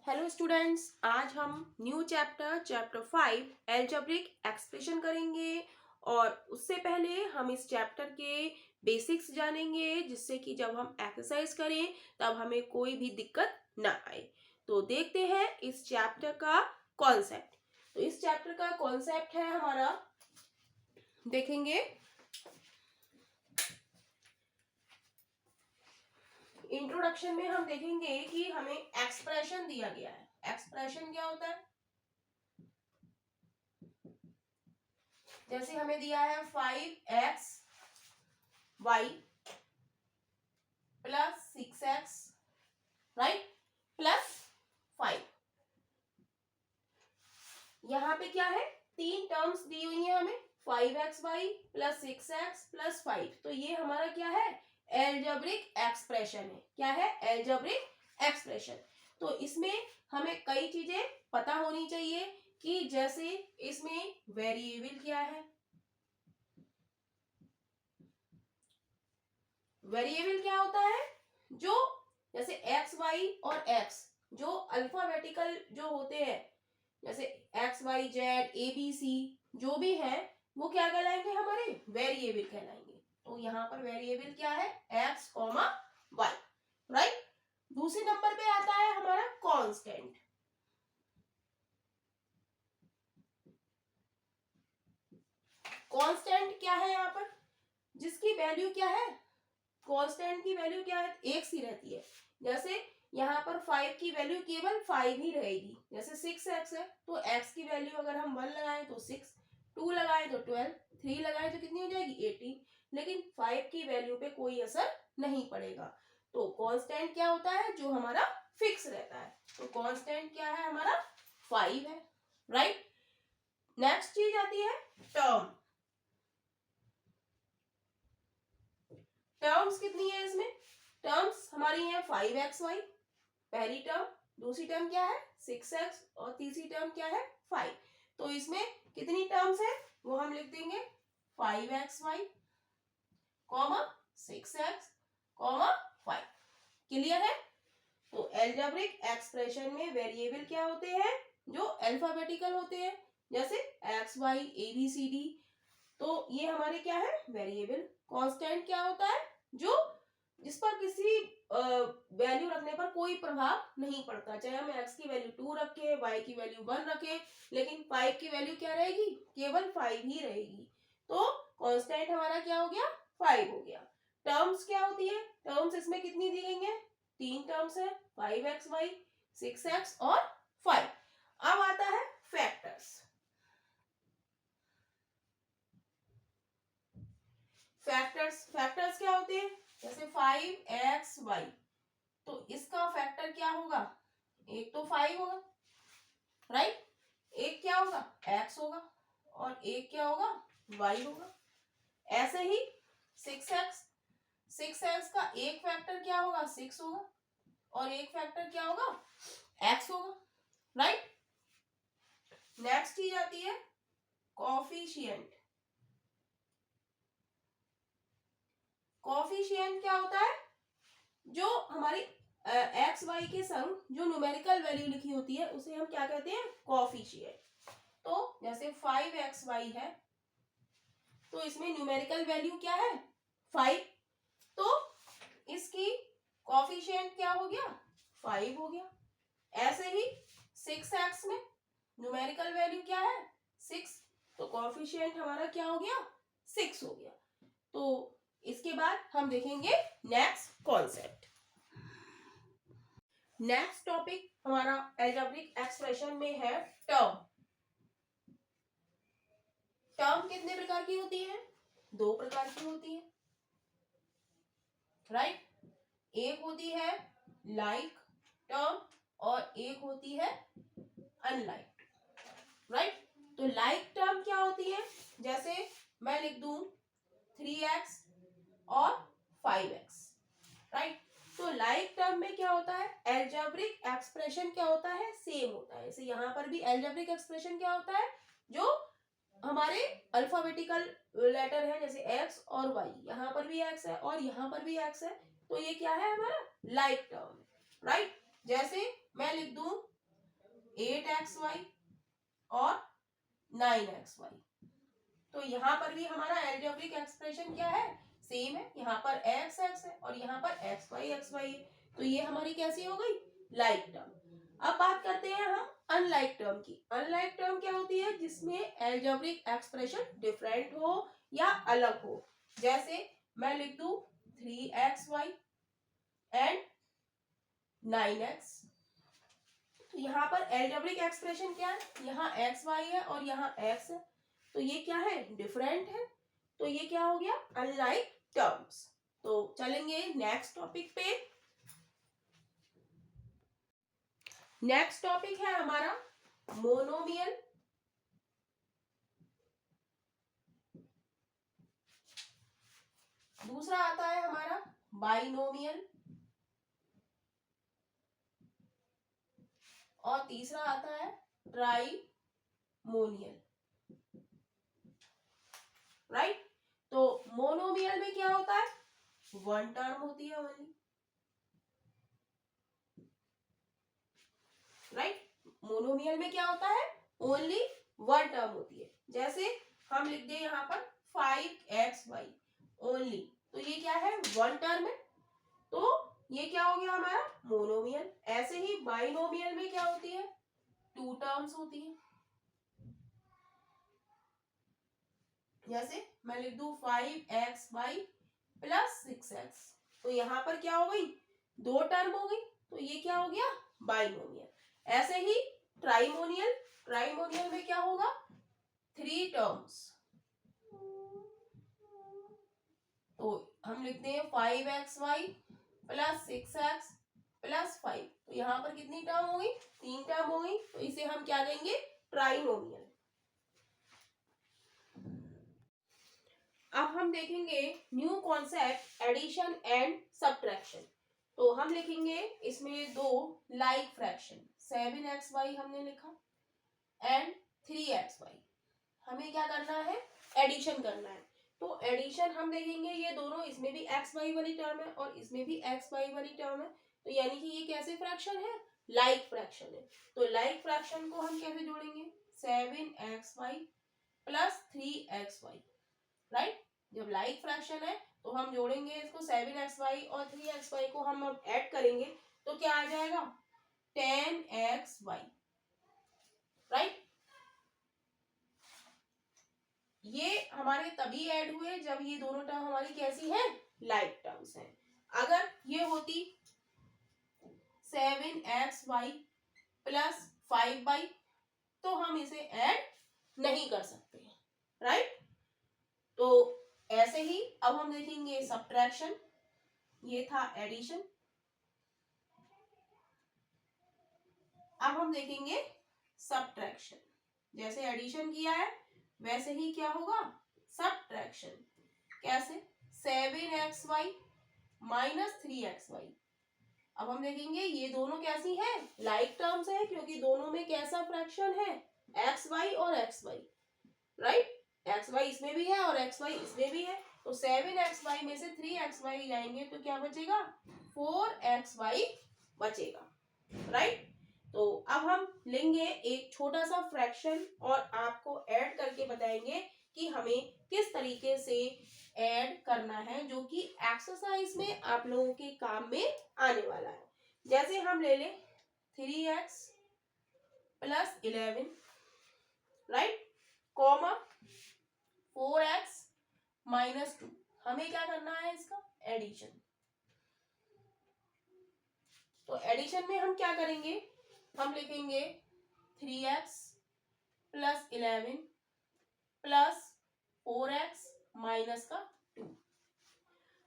Hello students, आज हम new chapter 5 algebraic expression करेंगे। और उससे पहले हम इस चैप्टर के बेसिक्स जानेंगे, जिससे कि जब हम एक्सरसाइज करें तब हमें कोई भी दिक्कत ना आए। तो देखते हैं इस चैप्टर का कॉन्सेप्ट। तो इस चैप्टर का कॉन्सेप्ट है हमारा, देखेंगे इंट्रोडक्शन में हम देखेंगे कि हमें एक्सप्रेशन दिया गया है। एक्सप्रेशन क्या होता है? जैसे हमें दिया है 5x y plus 6x, right, plus 5। यहाँ पे क्या है, तीन टर्म्स दी हुई है हमें, 5xy प्लस 6x प्लस 5। तो ये हमारा क्या है, एल्जेब्रिक एक्सप्रेशन है। क्या है? Algebraic expression. तो इसमें हमें कई चीजें पता होनी चाहिए कि जैसे इसमें वेरिएबल क्या है। वेरिएबल क्या होता है? जो जैसे एक्स वाई और एक्स जो अल्फाबेटिकल जो होते हैं, जैसे X Y Z A B C जो भी है, वो क्या कहलाएंगे? हमारे वेरिएबल कहलाएंगे। तो यहाँ पर वेरिएबल क्या है? X comma Y, right. दूसरे नंबर पे आता है हमारा कांस्टेंट। कांस्टेंट क्या है यहाँ पर? जिसकी वैल्यू क्या है, कांस्टेंट की वैल्यू क्या है? एक सी रहती है। जैसे यहाँ पर 5 की वैल्यू केवल 5 ही रहेगी। जैसे 6x है तो x की वैल्यू अगर हम 1 लगाएं तो 6, 2 लगाएं तो 12, 3 लगाएं तो कितनी हो जाएगी? 18। लेकिन 5 की वैल्यू पे कोई असर नहीं पड़ेगा। तो कांस्टेंट क्या होता है? जो हमारा फिक्स रहता है। तो कांस्टेंट क्या है हमारा? 5 है, राइट। नेक्स्ट चीज आती है टर्म। टर्म्स कितनी है इसमें? टर्म्स हमारी है 5xy पहली टर्म, दूसरी टर्म क्या है 6x, और तीसरी टर्म क्या है 5। तो इसमें कितनी टर्म्स है वो हम लिख देंगे 5xy comma 6x comma 5। Clear है? तो एल्जेब्रिक एक्सप्रेशन में वेरिएबल क्या होते हैं? जो अल्फाबेटिकल होते हैं, जैसे X Y A B C D. तो ये हमारे क्या है? वेरिएबल। कांस्टेंट क्या होता है? जो जिस पर किसी वैल्यू रखने पर कोई प्रभाव नहीं पड़ता। चाहे हम x की वैल्यू 2 रखे, y की वैल्यू 1 रखे, लेकिन 5 की वैल्यू क्या रहेगी? केवल 5 ही रहेगी। तो कांस्टेंट हमारा क्या हो गया? 5 हो गया। टर्म्स क्या होती है? टर्म्स इसमें कितनी दी गई है? तीन टर्म्स है, 5xy 6x और 5। अब आता है फैक्टर्स। फैक्टर्स क्या होते हैं? जैसे 5xy, तो इसका फैक्टर क्या होगा? एक तो 5 होगा, राइट। एक क्या होगा? x होगा, और एक क्या होगा? y होगा। ऐसे ही 6x का एक फैक्टर क्या होगा? 6 होगा, और एक फैक्टर क्या होगा? x होगा, राइट। नेक्स्ट चीज आती है कोफिशिएंट। कोफिशिएंट क्या होता है? जो हमारी एक्स वाई के संग जो न्यूमेरिकल वैल्यू लिखी होती है उसे हम क्या कहते हैं? कोफिशिएंट। तो जैसे 5xy है, तो इसमें न्यूमेरिकल वैल्यू क्या है? 5। तो इसकी कोफिशिएंट क्या हो गया? 5 हो गया। ऐसे ही 6x में न्यूमेरिकल वैल्यू क्या है? 6। तो कोफिशिएंट हमारा क्या हो गया? 6 हो गया। तो इसके बाद हम देखेंगे नेक्स्ट कॉन्सेप्ट। नेक्स्ट टॉपिक हमारा एल्जेब्रिक एक्सप्रेशन में है टर्म। टर्म कितने प्रकार की होती है? दो प्रकार की होती है, राइट। एक होती है लाइक टर्म और एक होती है अनलाइक, राइट। तो लाइक टर्म क्या होती है? जैसे मैं लिख दूं 3x और 5x, राइट। तो लाइक टर्म में क्या होता है? एल्जेब्रिक एक्सप्रेशन क्या होता है? सेम होता है। जैसे यहाँ पर भी एल्जेब्रिक एक्सप्रेशन क्या होता है? जो हमारे अल्फाबेटिकल लेटर है, जैसे x और y, यहाँ पर भी x है और यहाँ पर भी x है, तो ये क्या है? हमारा लाइक टर्म, राइट। जैसे मैं लिख दूं 8xy और 9xy। तो यहाँ पर भी हमारा एल्जेब्रिक एक्सप्रेशन क्या है, सेम है। यहाँ पर x x है और यहाँ पर xy है। तो ये हमारी कैसी हो गई, लाइक टर्म। अब बात करते हैं हम अनलाइक टर्म की। अनलाइक टर्म क्या होती है, जिसमें एल्जेब्रिक एक्सप्रेशन डिफरेंट हो या अलग हो। जैसे मैं लिख दूं 3xy एंड 9x। तो यहाँ पर एल्जेब्रिक एक्सप्रेशन क्या है, यहाँ xy है और यहाँ x है। तो ये क्या है, डिफरेंट है। तो ये क्या हो गया, अनलाइक टर्म्स। तो चलेंगे नेक्स्ट टॉपिक पे। नेक्स्ट टॉपिक है हमारा मोनोमियल। दूसरा आता है हमारा बाइनोमियल और तीसरा आता है ट्राइमोनियल। राइट। तो मोनोमियल में क्या होता है, वन टर्म होती है ओनली। राइट। मोनोमियल में क्या होता है, ओनली वन टर्म होती है। जैसे हम लिख दे यहाँ पर 5xy ओनली, तो ये क्या है, वन टर्म है। तो ये क्या हो गया हमारा मोनोमियल। ऐसे ही बाइनोमियल में क्या होती है, टू टर्म्स होती है। जैसे मैं लिख दूं 5xy प्लस 6x, तो यहाँ पर क्या हो गई, दो टर्म हो गई। तो ये क्या हो गया, बाइनोमियल। ऐसे ही ट्राइमोनियल। ट्राइमोनियल में क्या होगा, थ्री टर्म्स। तो हम लिखते हैं 5xy प्लस 6x प्लस 5। तो यहाँ पर कितनी टर्म हो गई, तीन टर्म हो गई। तो इसे हम क्या कहेंगे, ट्राइनोमियल। अब हम देखेंगे new concept addition and subtraction. तो हम लिखेंगे इसमें दो लाइक फ्रैक्शन, 7xy हमने लिखा एंड 3xy। हमें क्या करना है, एडिशन करना है। तो एडिशन हम देखेंगे, ये दोनों, इसमें भी xy वाली टर्म है और इसमें भी xy वाली टर्म है। तो यानी कि ये कैसे फ्रैक्शन है, लाइक फ्रैक्शन है। तो लाइक फ्रैक्शन को हम कैसे जोड़ेंगे, 7xy प्लस 3xy। राइट। जब लाइक फ्रैक्शन है तो हम जोड़ेंगे इसको, 7xy और 3xy को हम अब ऐड करेंगे तो क्या आ जाएगा, 10xy। राइट। ये हमारे तभी ऐड हुए जब ये दोनों टर्म हमारी कैसी है, लाइक टर्म्स हैं। अगर ये होती 7xy प्लस 5y तो हम इसे ऐड नहीं कर सकते। राइट। तो ऐसे ही अब हम देखेंगे सब्ट्रैक्शन। ये था एडिशन, अब हम देखेंगे सब्ट्रैक्शन। जैसे एडिशन किया है वैसे ही क्या होगा, सब्ट्रैक्शन। कैसे, 7xy माइनस 3xy। अब हम देखेंगे ये दोनों कैसी हैं, लाइक टर्म्स है, क्योंकि दोनों में कैसा फ्रैक्शन है, xy और xy। राइट। xy इसमें भी है और xy इसमें भी है। तो 7xy में से 3xy जाएंगे तो क्या बचेगा, 4xy बचेगा। राइट। तो अब हम लेंगे एक छोटा सा फ्रैक्शन और आपको ऐड करके बताएंगे कि हमें किस तरीके से ऐड करना है, जो कि एक्सरसाइज में आप लोगों के काम में आने वाला है। जैसे हम ले लें 3x plus 11, right, comma 4x minus 2। हमें क्या करना है, इसका एडिशन। तो एडिशन में हम क्या करेंगे, हम लिखेंगे 3x plus 11 plus 4x minus का 2।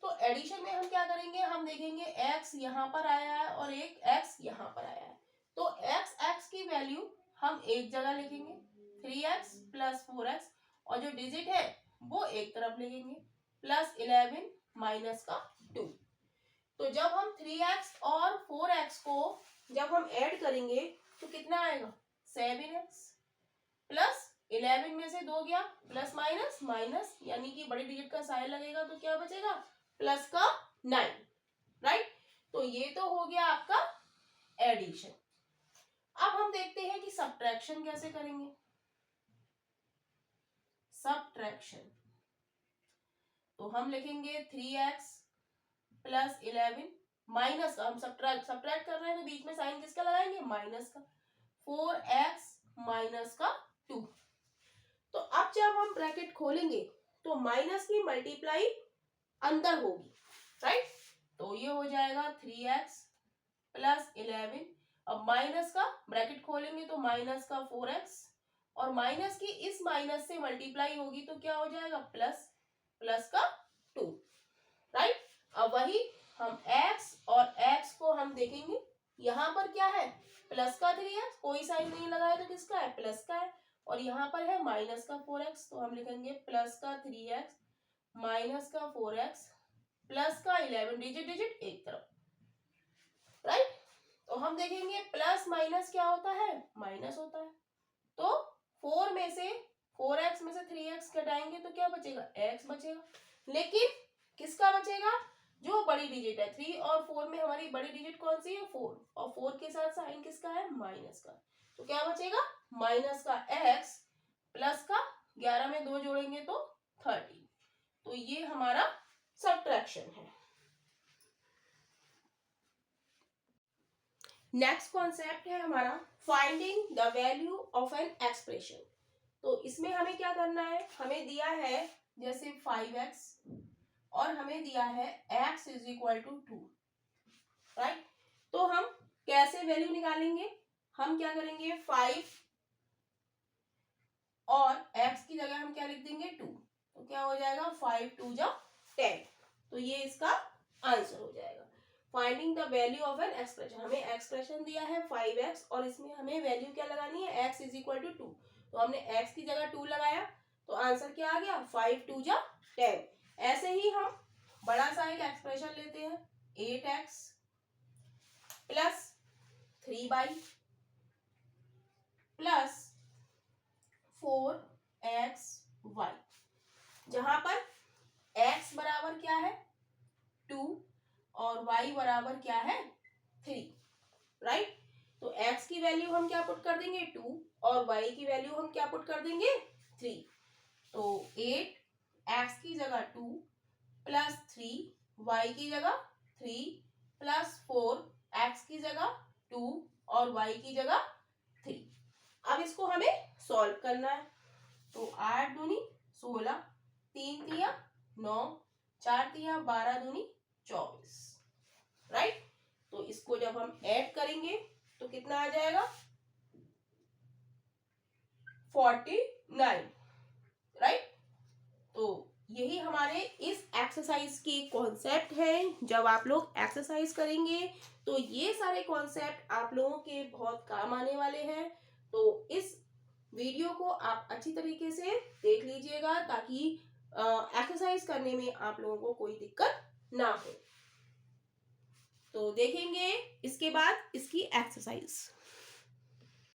तो एडिशन में हम क्या करेंगे, हम देखेंगे x यहाँ पर आया है और एक x यहाँ पर आया है। तो x की वैल्यू हम एक जगह लिखेंगे, 3x प्लस 4x, और जो डिजिट है वो एक तरफ लिखेंगे, प्लस 11 माइनस का 2। तो जब हम 3x और 4x को जब हम ऐड करेंगे तो कितना आएगा, 7x प्लस 11 में से 2 गया, प्लस माइनस माइनस, यानी कि बड़ी डिजिट का साइन लगेगा तो क्या बचेगा, प्लस का 9। राइट। तो ये तो हो गया आपका एडिशन। अब हम देखते हैं कि सब्ट्रैक्शन कैसे करेंगे। सब्ट्रैक्शन तो हम लिखेंगे 3x प्लस 11 माइनस का, हम सब्ट्रैक्ट कर रहे हैं तो बीच में साइन किसका लगाएंगे, माइनस का, 4x माइनस का 2। तो अब जब हम ब्रैकेट खोलेंगे तो माइनस की मल्टीप्लाई अंदर होगी, राइट। तो ये हो जाएगा 3x प्लस 11, अब माइनस का ब्रैकेट खोलेंगे तो माइनस का 4x और माइनस की इस माइनस से मल्टीप्लाई होगी तो क्या हो जाएगा, प्लस, प्लस का 2, राइट। अब वही हम x और x को हम देखेंगे, यहाँ पर क्या है, प्लस का 3x, कोई साइन नहीं लगाया तो किसका है, प्लस का है, और यहाँ पर है माइनस का 4x, तो हम लिखेंगे प्लस का 3x माइनस का 4x प्लस का 11, डिजिट एक तरफ, राइट। तो हम देखेंगे प्लस माइनस क्या होता है, माइनस होता है। तो 4 में से 4x में से 3x घटाएंगे तो क्या बचेगा, x बचेगा, लेकिन किसका बचेगा, जो बड़ी डिजिट है 3 और 4 में हमारी बड़ी डिजिट कौन सी है, 4, और 4 के साथ साइन किसका है, माइनस का, तो क्या बचेगा, माइनस का x प्लस का 11 में 2 जोड़ेंगे तो 30। तो ये हमारा सब्ट्रैक्शन है। नेक्स्ट कॉन्सेप्ट है हमारा finding the value of an expression. तो इसमें हमें क्या करना है, हमें दिया है जैसे 5x और हमें दिया है x is equal to 2, right. तो हम कैसे वैल्यू निकालेंगे, हम क्या करेंगे, 5 और x की जगह हम क्या लिख देंगे, 2, तो क्या हो जाएगा, 5 2 जा 10, तो ये इसका आंसर हो जाएगा। Finding the value of an expression, हमें एक्सप्रेशन दिया है 5x और इसमें हमें वैल्यू क्या लगानी है, x इज इक्वल टू 2, तो हमने x की जगह 2 लगाया तो आंसर क्या आ गया, 5 2 जा 10। ऐसे ही हम बड़ा सा एक एक्सप्रेशन लेते हैं, 8x plus 3y plus 4xy, जहां पर x बराबर क्या है, 2 और y बराबर क्या है, 3, राइट। तो x की वैल्यू हम क्या पुट कर देंगे, 2 और y की वैल्यू हम क्या पुट कर देंगे, 3। तो 8 x की जगह 2 प्लस 3 y की जगह 3 प्लस 4 x की जगह 2 और y की जगह 3। अब इसको हमें सॉल्व करना है, तो 8 दूनी 16, 3 तिया 9, 4 तिया 12 दूनी 24, राइट। तो इसको जब हम ऐड करेंगे तो कितना आ जाएगा, 49, राइट। तो यही हमारे इस एक्सरसाइज की कॉन्सेप्ट है। जब आप लोग एक्सरसाइज करेंगे तो ये सारे कॉन्सेप्ट आप लोगों के बहुत काम आने वाले हैं। तो इस वीडियो को आप अच्छी तरीके से देख लीजिएगा ताकि एक्सरसाइज करने में आप लोगों को कोई दिक्कत ना हो। तो देखेंगे इसके बाद इसकी एक्सरसाइज।